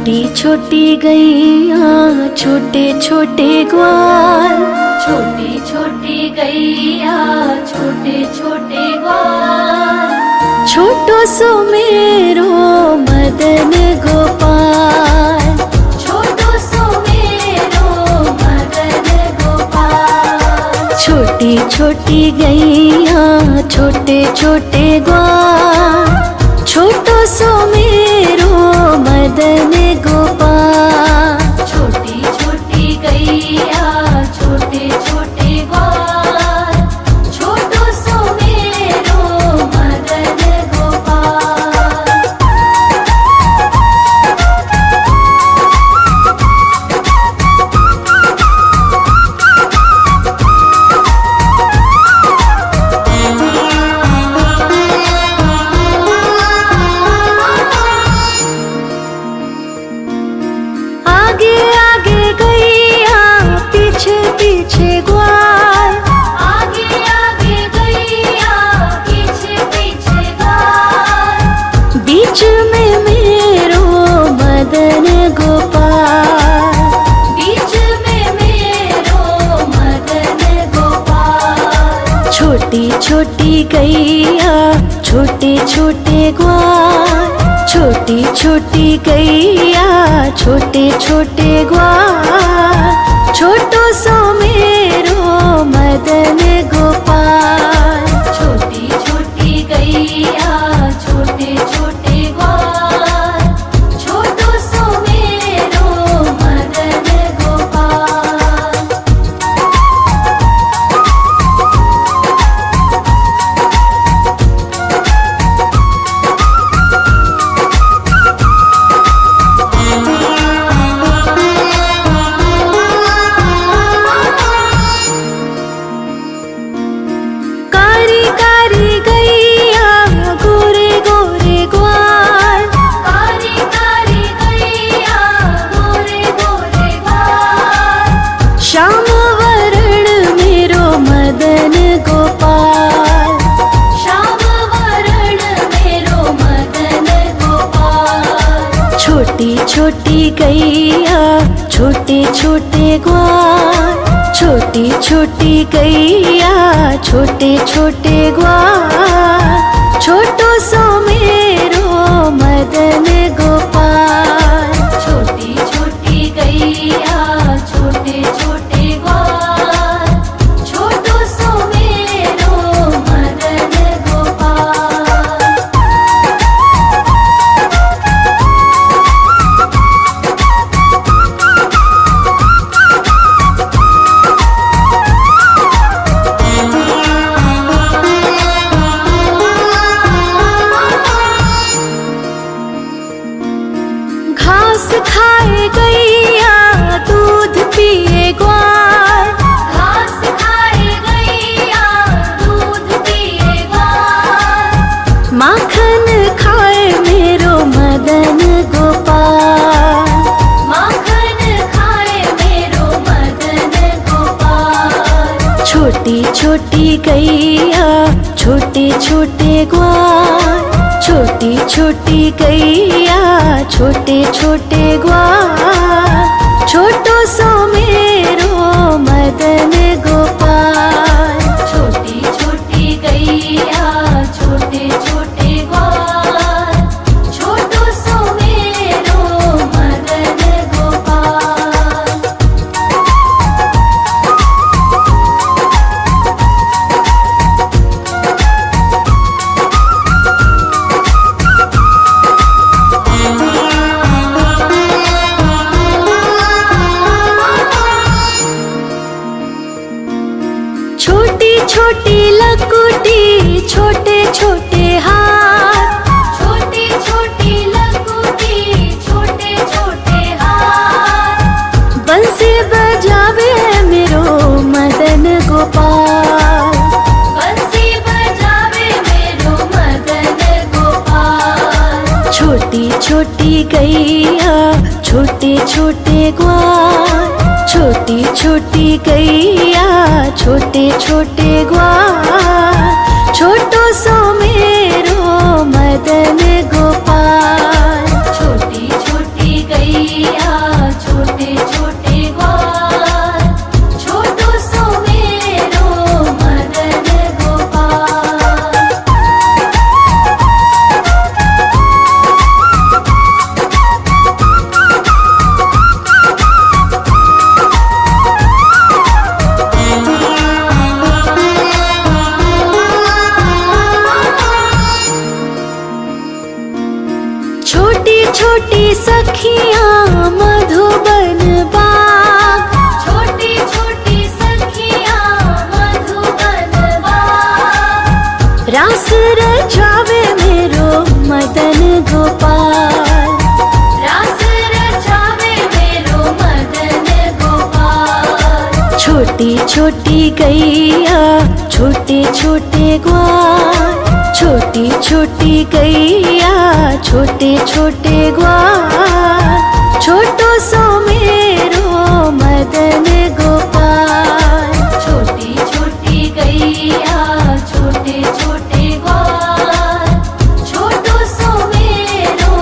छोटी छोटी गैया छोटे छोटे ग्वाल, छोटी छोटी गैया छोटे छोटे ग्वाल, छोटो सो मेरो मदन गोपाल, छोटो सो मेरो मदन गोपाल। छोटी छोटी गैया छोटे छोटे ग्वाल, छोटो सो मेरो मदन गोपाल। छोटी छोटी गैया छोटे छोटे ग्वाल, छोटो सो मेरो मदन गोपाल। आगे आगे गैया पीछे पीछे ग्वाल, आगे आगे गैया पीछे पीछे ग्वाल, बीच में मेरो मदन गोपाल। बीच में मेरो मदन गोपाल। छोटी छोटी गैया छोटे छोटे ग्वाल, छोटी छोटी गैया छोटे छोटे ग्वाल, छोटो सो मेरो मदन गोपाल। छोटी छोटी गैया छोटे छोटे ग्वाल, छोटो सो मेरो मदन गोपाल। कारी कारी गैया गोरे गोरे ग्वाल, कारी कारी गैया गोरे गोरे ग्वाल, श्याम वरण मेरो मदन गोपाल। श्याम वरण मेरो मदन गोपाल। छोटी छोटी गैया छोटे छोटे ग्वाल, छोटी छोटी गैया छोटे छोटे ग्वाल, छोटो सो मेरो मदन गोपाल। छोटी छोटी गैया छोटे छोटे ग्वाल, छोटो सो मेरो मदन गोपाल। घास खाए गैया दूध पिए ग्वाल, घास खाए गैया दूध पिए ग्वाल, माखन खाए मेरो मदन गोपाल। माखन खाए मेरो मदन गोपाल। छोटी छोटी गैया छोटे छोटे ग्वाल, छोटी छोटी गैया छोटे छोटे ग्वाल, छोटो सो मेरो मदन गोपाल। छोटी छोटी गैया छोटे छोटे ग्वाल, छोटो सो मेरो मदन गोपाल। छोटी छोटी लकुटी छोटे छोटे हाथ, छोटी छोटी लकुटी छोटे छोटे हाथ, बंसी बजावे मेरो मदन गोपाल। बंसी बजावे मेरो मदन गोपाल। छोटी छोटी गैया छोटे छोटे ग्वाल, छोटी छोटी गैया छोटे छोटे ग्वाल, छोटो सो मेरो मदन गोपाल। छोटी छोटी गैया सखियाँ मधुबन बाग, छोटी छोटी सखियाँ मधुबन बाग, रास रचावे मेरो मदन गोपाल। रास रचावे मेरो मदन गोपाल। छोटी छोटी गैया छोटे छोटे ग्वाल, छोटी छोटी गैया छोटे छोटे ग्वाल, छोटो सो मेरो मदन गोपाल। छोटी छोटी गैया छोटे छोटे ग्वाल, छोटो सो मेरो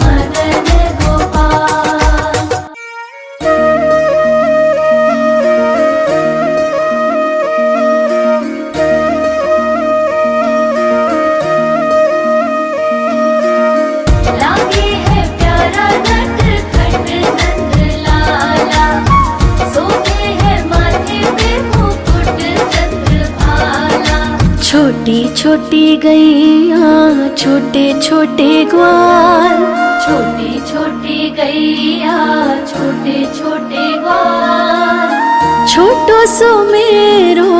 मदन गोपाल। लागे है प्यारा नटखट नंद लाला, सोते है माथे पे मुकुट चंद्रभाला। छोटी छोटी गैया छोटे छोटे ग्वाल, छोटी छोटी गैया छोटे छोटे ग्वाल, छोटो सो मेरो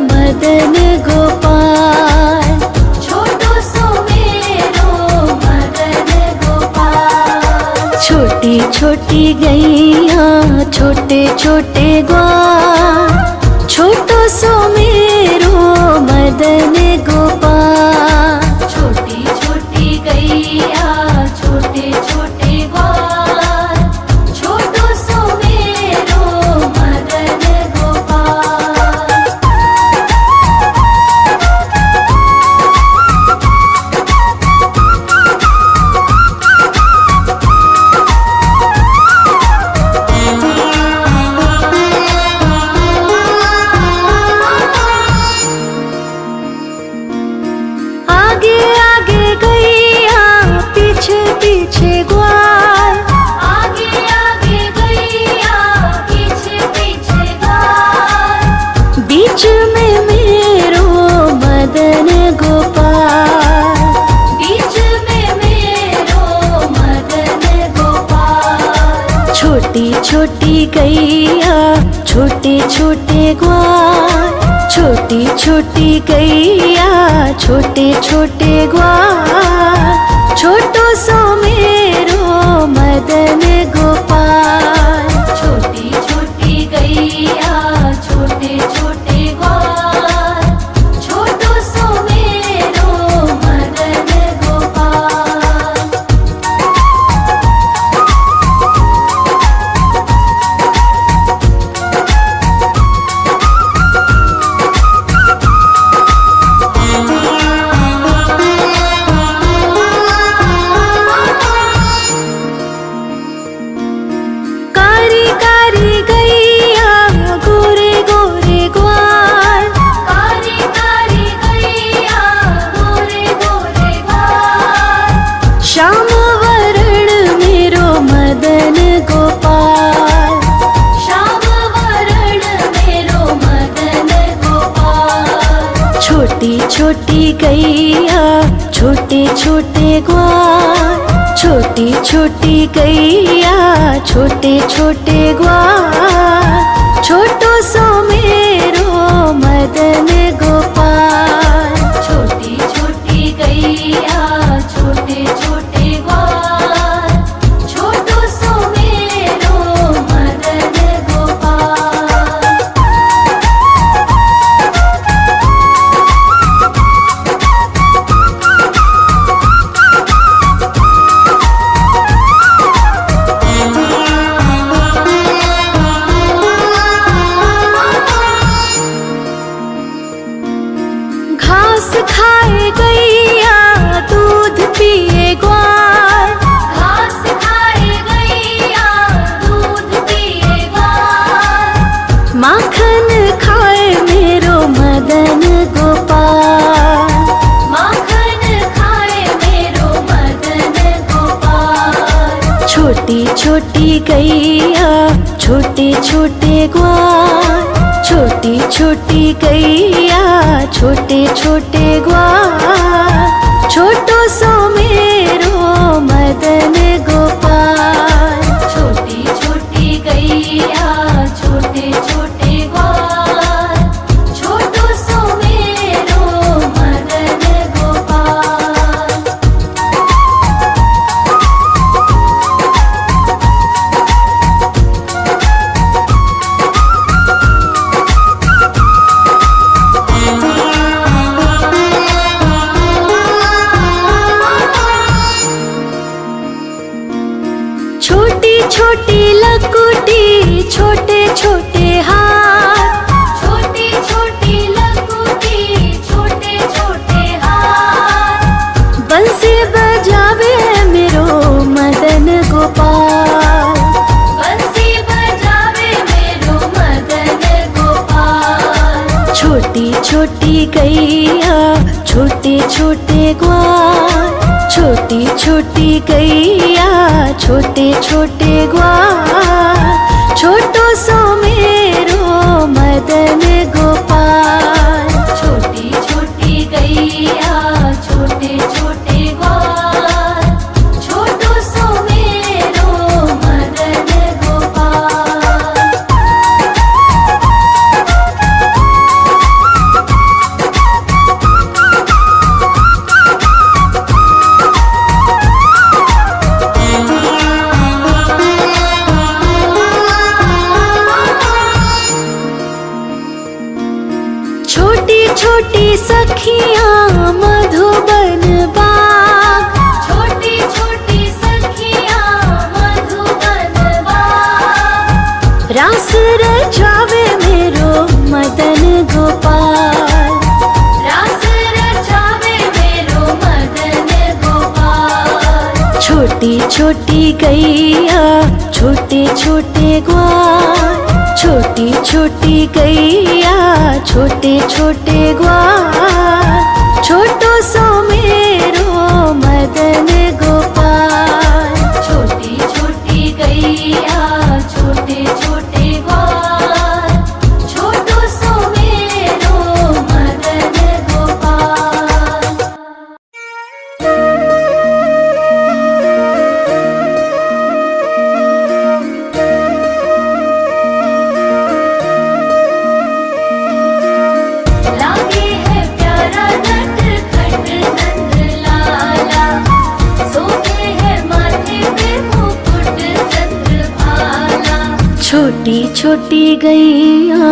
मदन गोपाल। छोटो सो मेरो मदन गोपाल। छोटी छोटी गैया छोटे छोटे ग्वाल, छोटो सो मेरो मदन गोपाल। छोटी छोटी गैया छोटे छोटे ग्वाल, छोटो सो मेरो मदन गोपाल। आगे आगे गैया पीछे पीछे ग्वाल, आगे आगे गैया पीछे पीछे ग्वाल, बीच में मेरो मदन गोपाल। बीच में मेरो मदन गोपाल। छोटी छोटी गैया छोटे छोटे ग्वाल, छोटी छोटी गैया छोटे छोटे ग्वाल, छोटो सो मेरो मदन गोपाल। छोटी छोटी गैया छोटे छोटे ग्वाल, छोटो सो मेरो मदन गोपाल। कारी कारी गैया गोरे गोरे ग्वाल, कारी कारी गैया गोरे गोरे ग्वाल, श्याम वरण मेरो मदन गोपाल। श्याम वरण मेरो मदन गोपाल। छोटी छोटी गैया छोटे छोटे ग्वाल, छोटी छोटी गैया छोटे छोटे ग्वाल, छोटो सो मेरो मदन गोपाल। छोटी छोटी गैया छोटे छोटे ग्वाल, छोटो सो मेरो मदन गोपाल। घास खाए गैया दूध पिए ग्वाल, घास खाए गैया दूध पिए ग्वाल, माखन खाए मेरो मदन गोपाल। माखन खाए मेरो मदन गोपाल। छोटी छोटी गैया छोटे छोटे ग्वाल, छोटी छोटी गैया छोटे छोटे ग्वाल, छोटो सो मेरो मदन गोपाल। गैया छोटे छोटे ग्वाल, छोटी छोटी गैया छोटे छोटे ग्वाल, छोटो सो मेरो मदन गोपाल। छोटी छोटी गैया छोटे छोटे ग्वाल, छोटो सो मेरो मदन गोपाल। छोटी छोटी सखियाँ मधुबन बाग, छोटी छोटी सखियाँ मधुबन बाग, रास रचावे मेरो मदन गोपाल। रास रचावे मेरो मदन गोपाल। छोटी छोटी गैया छोटे छोटे ग्वाल, छोटी छोटी गैया छोटे छोटे ग्वाल, छोटो सो मेरो मदन गोपाल। छोटी छोटी गैया छोटे छोटे ग्वाल, छोटो सो मेरो मदन गोपाल। लागे है प्यारा नटखट नंद लाला, सोते है माथे पे मुकुट चंद्रभाला। छोटी छोटी गैया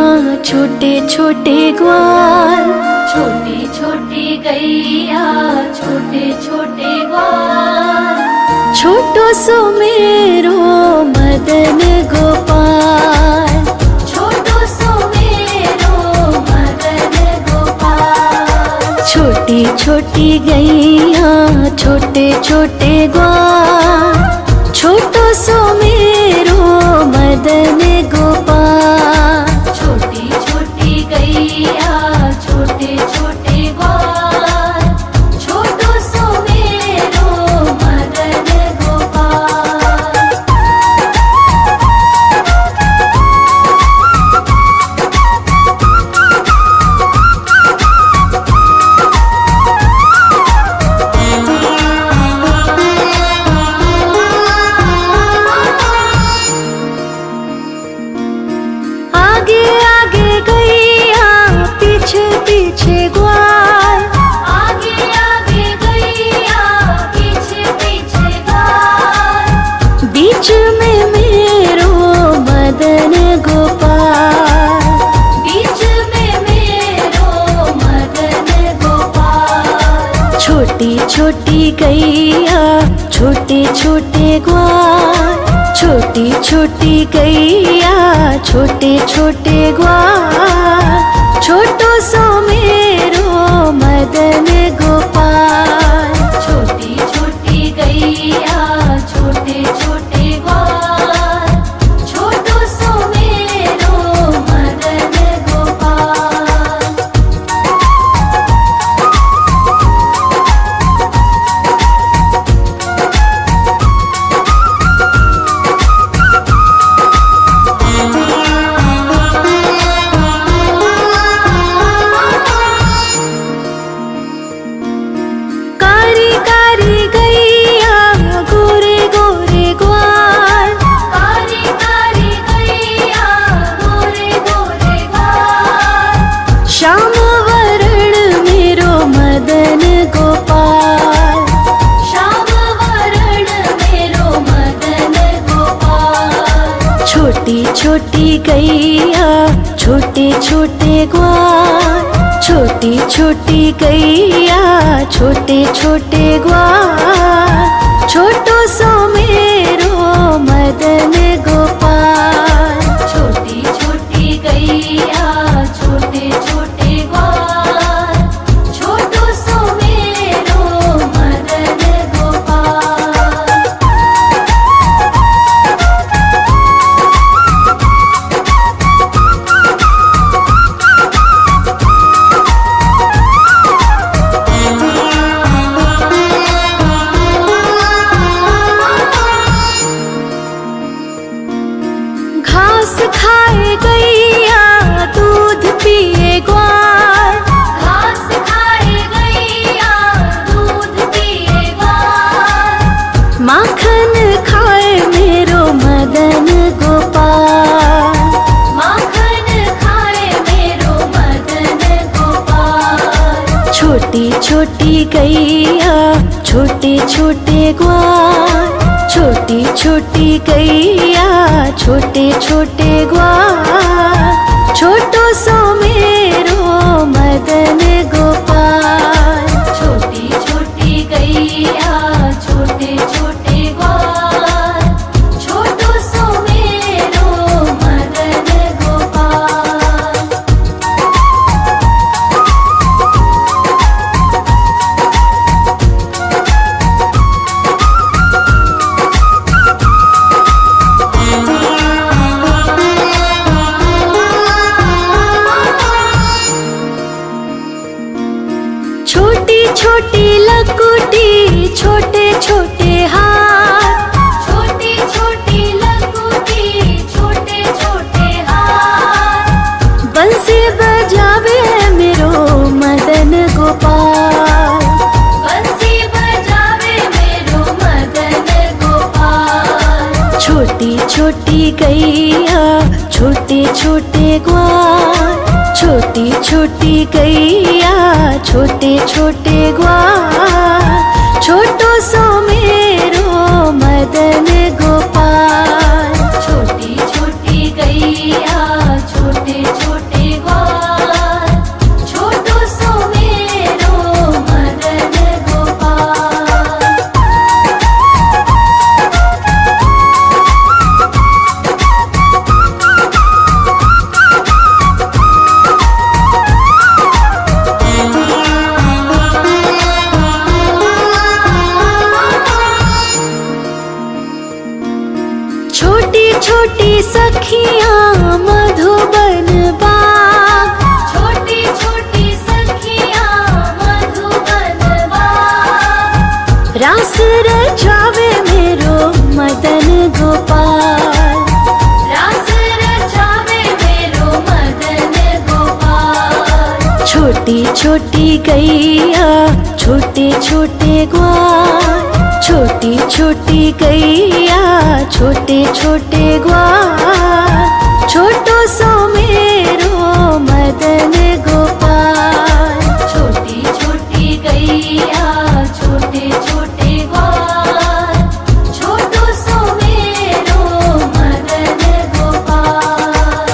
छोटे छोटे ग्वाल, छोटी छोटी गैया छोटे छोटे ग्वाल, छोटो सो मेरो मदन गोपाल। छोटो सो मेरो मदन गोपाल। छोटी छोटी गैया छोटे छोटे ग्वाल, छोटो सो मेरो मदन गोपाल। छोटी छोटी गैया छोटे छोटे ग्वाल, छोटो सो मेरो मदन गोपाल। आगे आगे गैया पीछे पीछे ग्वाल, आगे आगे गैया पीछे पीछे ग्वाल, बीच में मेरो मदन गोपाल। बीच में मेरो मदन गोपाल। छोटी छोटी गैया छोटे छोटे ग्वाल, छोटी छोटी गैया छोटे छोटे ग्वाल, छोटो सो मेरो मदन गोपाल। छोटी छोटी गैया छोटे छोटे ग्वाल, छोटो सो मेरो मदन गोपाल। कारी कारी गैया गोरे गोरे ग्वाल, कारी कारी गैया गोरे गोरे ग्वाल, श्याम वरण मेरो मदन गोपाल। श्याम वरण मेरो मदन गोपाल। छोटी छोटी गैया छोटे छोटे ग्वाल, छोटी छोटी गैया छोटे छोटे ग्वाल, छोटो सो मेरो मदन गोपाल। छोटी छोटी गैया छोटे छोटे ग्वाल, छोटो सो मेरो मदन गोपाल। छोटी छोटी गैया छोटे छोटे ग्वाल, छोटी छोटी गैया छोटे छोटे ग्वाल, छोटो सो मेरो मदन गोपाल। छोटी छोटी गैया छोटे छोटे ग्वाल, छोटो सो मेरो मदन गोपाल। छोटी छोटी लकुटी छोटे छोटे हाथ, छोटी छोटी लकुटी छोटे छोटे हाथ, बंसी बजावे मेरो मदन गोपाल। बंसी बजावे मेरो मदन गोपाल। छोटी छोटी गैया छोटे छोटे ग्वाल, छोटी छोटी गैया छोटे छोटे ग्वाल, छोटो सो मेरो मदन गोपाल। छोटी छोटी गैया छोटे छोटे ग्वाल, छोटो सो मेरो मदन गोपाल। छोटी छोटी सखियाँ मधुबन बाग, छोटी छोटी सखियाँ मधुबन बाग, रास रचावे मेरो मदन गोपाल। रास रचावे मेरो मदन गोपाल। छोटी छोटी गैया छोटे छोटे ग्वाल, छोटी छोटी गैया छोटे छोटे ग्वाल, छोटो सो मेरो मदन गोपाल। छोटी छोटी गैया छोटे छोटे ग्वाल, छोटो सो मेरो मदन गोपाल।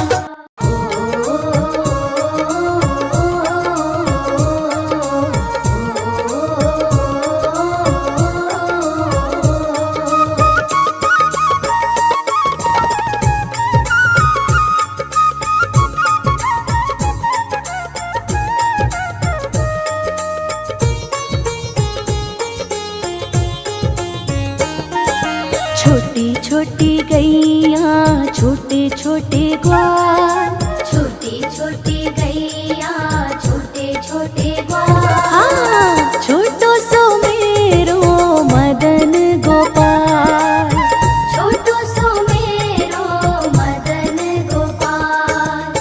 छोटी छोटी गैया छोटे छोटे ग्वाल, छोटी छोटी गैया छोटे छोटे ग्वाल, हाँ छोटो सो मेरो मदन गोपाल। छोटो सो मेरो मदन गोपाल।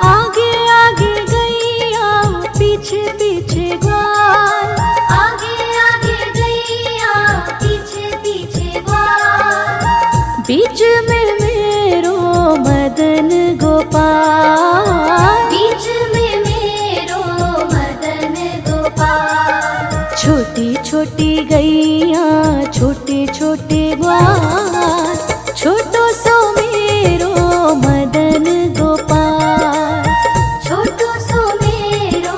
आगे आगे गैया पीछे पीछे ग्वाल, आगे आगे गैया पीछे पीछे ग्वाल, बीच में मेरो मदन गोपाल। बीच में मेरो मदन गोपाल। छोटी छोटी गैया छोटे छोटे ग्वाल, छोटो सो मेरो मदन गोपाल। छोटो सो मेरो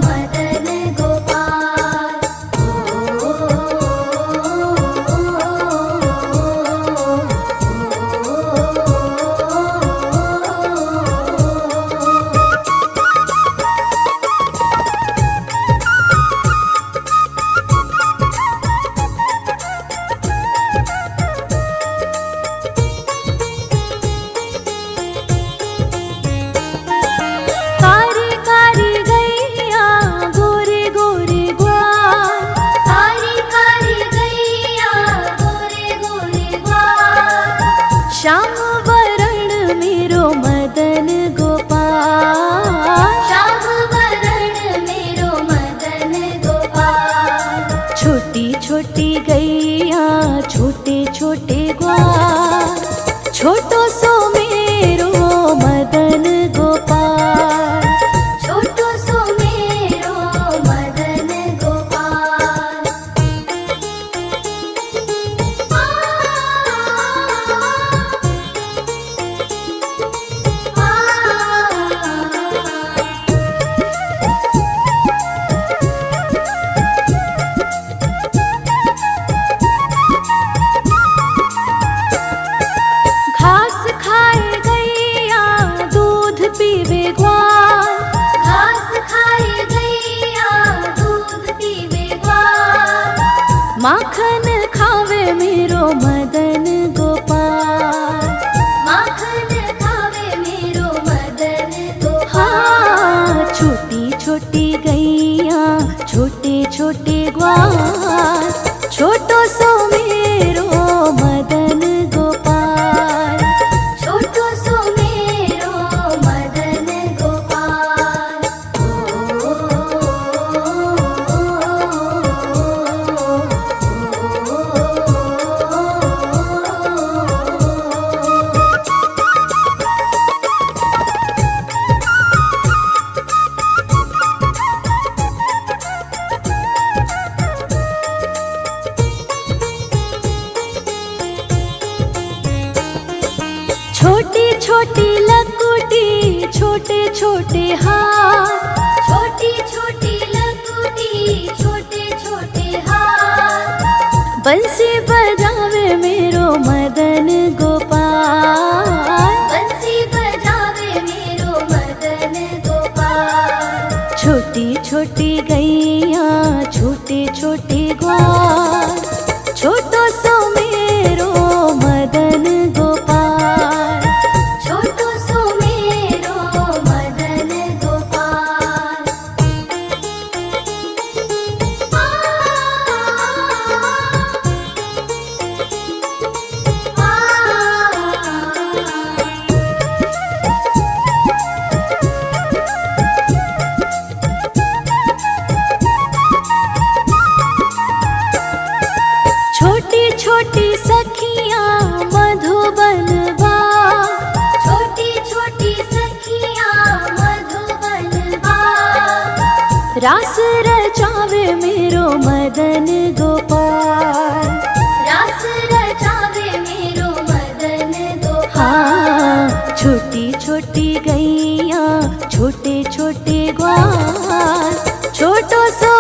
मदन गोपाल। ग्वाल, घास खाए गैया दूध पीवे ग्वाल, माखन खावे मेरो मदन गोपाल। माखन खावे मेरो मदन गोपाल। हाँ, छोटी छोटी गैया छोटे छोटे ग्वाल, छोटो सो मेरो मदन गोपाल। छोटो सो मेरो मदन गोपाल। छोटी छोटी लकुटी छोटे छोटे हाथ, छोटी छोटी लकुटी छोटे छोटे हाथ, बंसी बजावे मेरो मदन गोपाल। बंसी बजावे मेरो मदन गोपाल। छोटी छोटी गैया छोटे छोटे ग्वाल, छोटो सो मेरो मदन गोपाल। छोटो सो मेरो मदन गोपाल। छोटी छोटी सखियाँ मधुबन बाग, छोटी छोटी सखियाँ मधुबन बाग, रास रचावे मेरो मदन गोपाल। रास रचावे मेरो मदन गोपाल। हाँ, छोटी छोटी गैया छोटे छोटे ग्वाल, छोटो सो